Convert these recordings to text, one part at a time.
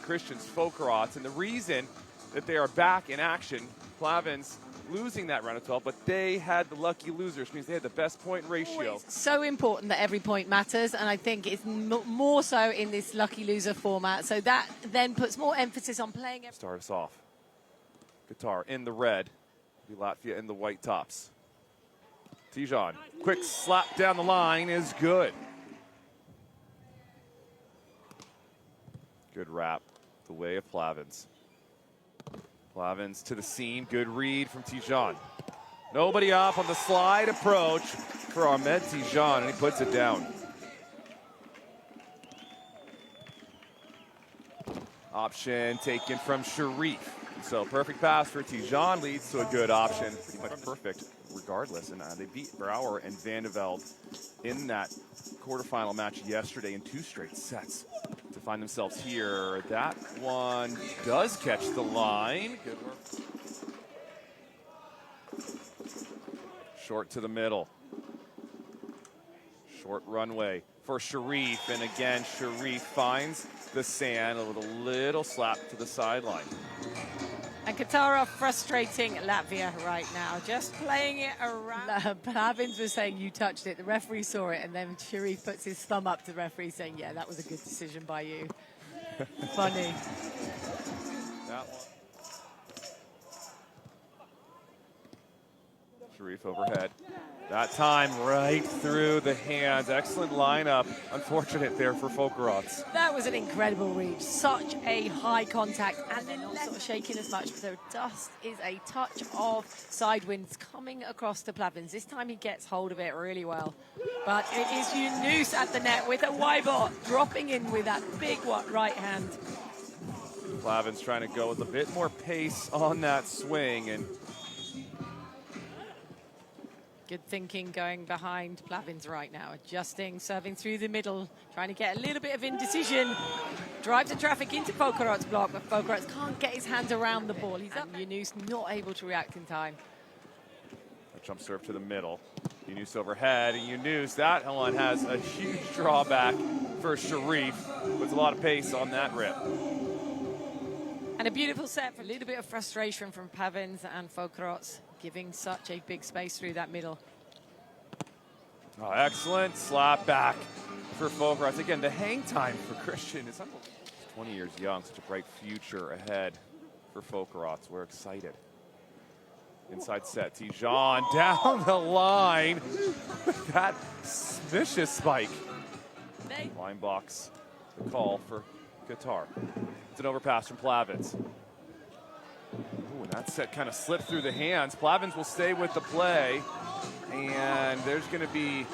Christians, Fokerots, and the reason that they are back in action, Plavins losing that round of 12, but they had the lucky losers, which means they had the best point ratio. It's so important that every point matters, and I think it's more so in this lucky loser format, so that then puts more emphasis on playing. Start us off. Qatar in the red, Latvia in the white tops. Tijan, quick slap down the line is good. Good wrap, the way of Plavins. Plavins to the seam, good read from Tijan. Nobody up on the slide approach for Ahmed Tijan, and he puts it down. Option taken from Cherif. So perfect pass for Tijan leads to a good option. Pretty much perfect regardless. And they beat Brouwer and Van de Velde in that quarterfinal match yesterday in 2 straight sets to find themselves here. That one does catch the line. Good work. Short to the middle. Short runway for Cherif. And again, Cherif finds the sand, a little slap to the sideline. And Qatar are frustrating Latvia right now, just playing it around. Plavins was saying you touched it, the referee saw it, and then Cherif puts his thumb up to the referee saying, yeah, that was a good decision by you. Funny. That one. Cherif overhead. That time right through the hands. Excellent lineup. Unfortunate there for Fokerots. That was an incredible reach. Such a high contact, and they're not sort of shaking as much, but there just is a touch of side winds coming across to Plavins. This time he gets hold of it really well. But it is Yunus at the net with a Y-bot, dropping in with that big right hand. Plavins trying to go with a bit more pace on that swing, and good thinking going behind Plavins right now. Adjusting, serving through the middle, trying to get a little bit of indecision. Drive the traffic into Fokerots' block, but Fokerots can't get his hands around the ball. He's up. Yunus not able to react in time. A jump serve to the middle. Yunus overhead. And Yunus, that one has a huge drawback for Cherif. Puts a lot of pace on that rip. And a beautiful set for a little bit of frustration from Plavins and Fokerots, giving such a big space through that middle. Oh, excellent slap back for Fokerots. Again, the hang time for Christian is 20 years young, such a bright future ahead for Fokerots. We're excited. Inside set, Tijan down the line with that vicious spike. Line box, the call for Qatar. It's an overpass from Plavins. Ooh, and that set kind of slipped through the hands. Plavins will stay with the play, and there's going to be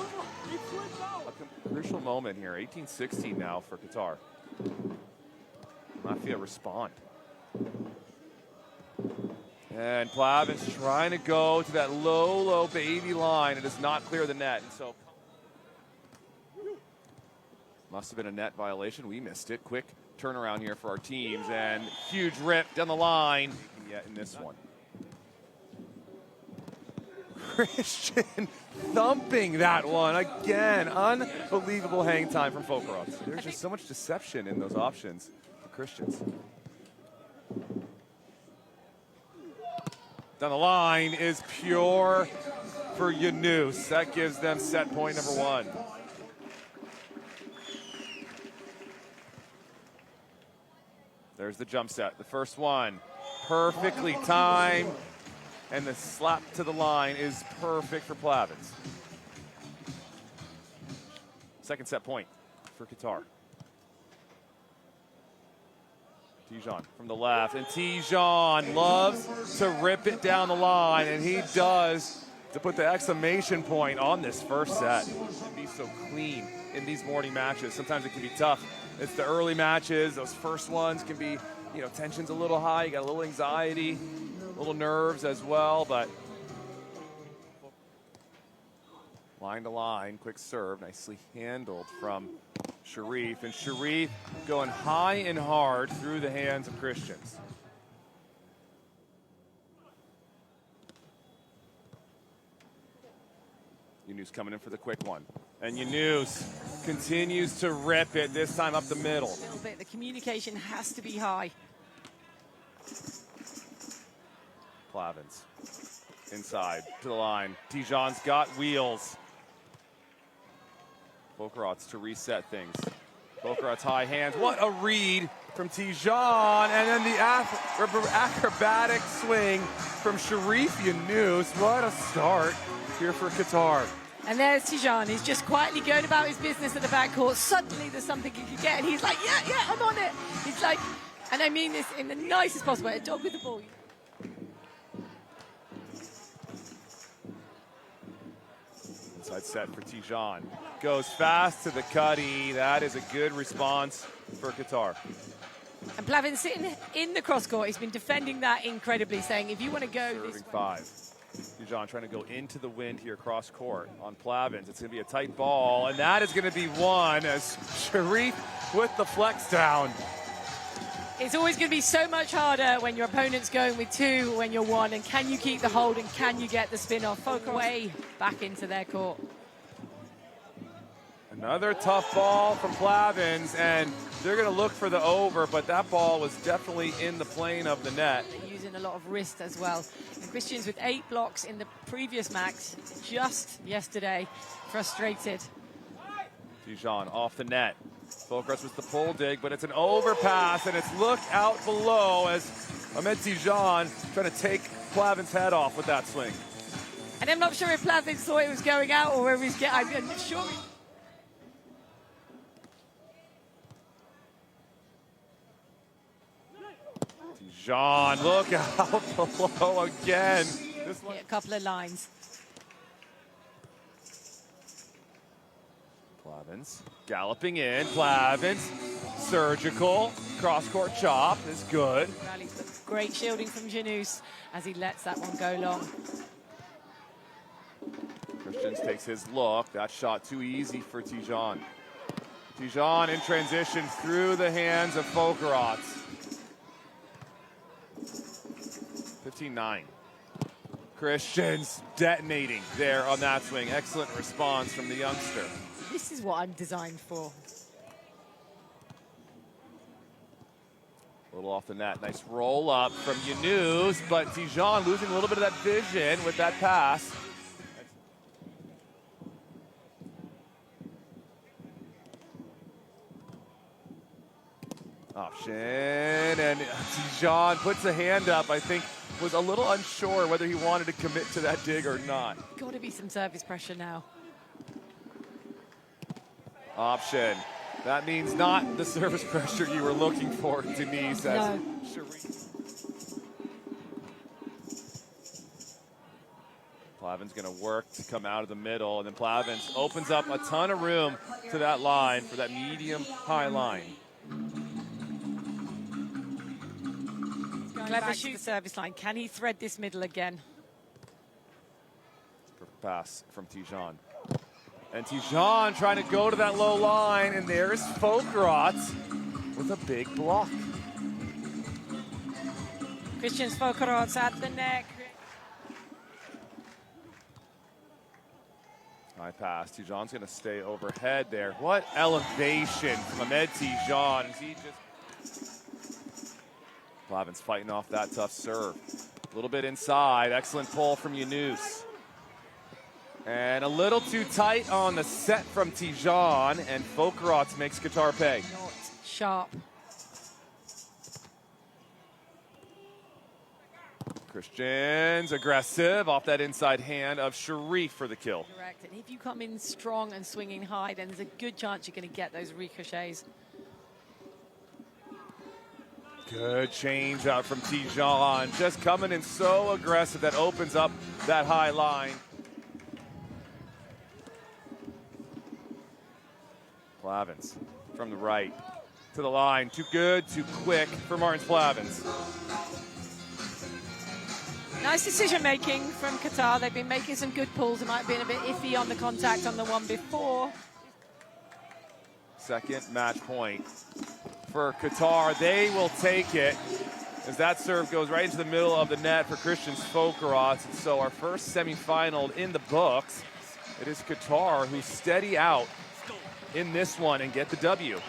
a crucial moment here. 18-16 now for Qatar. Latvia respond. And Plavins trying to go to that low baby line. It does not clear the net, and so must have been a net violation. We missed it. Quick turnaround here for our teams, and huge rip down the line. Yet in this one, Christian thumping that one again. Unbelievable hang time from Fokerots. There's just so much deception in those options for Christians. Down the line is pure for Yunus. That gives them set point number 1. There's the jump set, the first one. Perfectly timed, and the slap to the line is perfect for Plavins. Second set point for Qatar. Tijan from the left, and Tijan loves to rip it down the line, and he does to put the exclamation point on this first set. To be so clean in these morning matches. Sometimes it can be tough. It's the early matches, those first ones can be, you know, tension's a little high, you got a little anxiety, a little nerves as well, but line to line, quick serve, nicely handled from Cherif, and Cherif going high and hard through the hands of Christians. Yunus coming in for the quick one. And Yunus continues to rip it, this time up the middle. A little bit, the communication has to be high. Plavins inside to the line. Tijan's got wheels. Fokerots to reset things. Fokerots high hands. What a read from Tijan. And then the acrobatic swing from Cherif Yunus. What a start here for Qatar. And there's Tijan. He's just quietly going about his business at the backcourt. Suddenly there's something he can get, and he's like, yeah, I'm on it. He's like, and I mean this in the nicest possible way, a dog with the ball. Inside set for Tijan. Goes fast to the cutty. That is a good response for Qatar. And Plavins sitting in the cross court. He's been defending that incredibly, saying if you want to go Serving this way. 5. Tijan trying to go into the wind here cross court on Plavins. It's going to be a tight ball, and that is going to be one as Cherif with the flex down. It's always going to be so much harder when your opponent's going with 2 when you're 1, and can you keep the hold and can you get the spin off? Fokerots way back into their court. Another tough ball from Plavins, and they're going to look for the over, but that ball was definitely in the plane of the net. They're using a lot of wrist as well. And Christians with 8 blocks in the previous match, just yesterday, frustrated. Tijan off the net. Fokerots with the pull dig, but it's an overpass, and it's look out below as Ahmed Tijan trying to take Plavins' head off with that swing. And I'm not sure if Plavins thought it was going out or whether he's getting, I'm sure. Tijan, look out below again. This one. A couple of lines. Plavins galloping in. Plavins, surgical, cross-court chop is good. Rallies, but great shielding from Yunus as he lets that one go long. Christians takes his look. That shot too easy for Tijan. Tijan in transition through the hands of Fokerots. 15-9. Christians detonating there on that swing. Excellent response from the youngster. This is what I'm designed for. A little off the net. Nice roll up from Yunus, but Tijan losing a little bit of that vision with that pass. Option, and Tijan puts a hand up. I think was a little unsure whether he wanted to commit to that dig or not. Got to be some service pressure now. Option. That means not the service pressure you were looking for, Denise. No. Plavins going to work to come out of the middle, and then Plavins opens up a ton of room to that line for that medium-high line. Clever shoot the service line. Can he thread this middle again? Perfect pass from Tijan. And Tijan trying to go to that low line, and there's Fokerots with a big block. Christian's Fokerots at the neck. High pass. Tijan's going to stay overhead there. What elevation from Ahmed Tijan. He just... Plavins fighting off that tough serve. A little bit inside. Excellent pull from Yunus. And a little too tight on the set from Tijan, and Fokerots makes Qatar pay. Not sharp. Christians aggressive off that inside hand of Cherif for the kill. Correct. And if you come in strong and swinging high, then there's a good chance you're going to get those ricochets. Good change out from Tijan. Just coming in so aggressive that opens up that high line. Plavins from the right to the line. Too good, too quick for Martins Plavins. Nice decision making from Qatar. They've been making some good pulls. It might have been a bit iffy on the contact on the one before. Second match point for Qatar. They will take it as that serve goes right into the middle of the net for Christians Fokerots. And so our first semifinal in the books. It is Qatar who steady out in this one and get the W.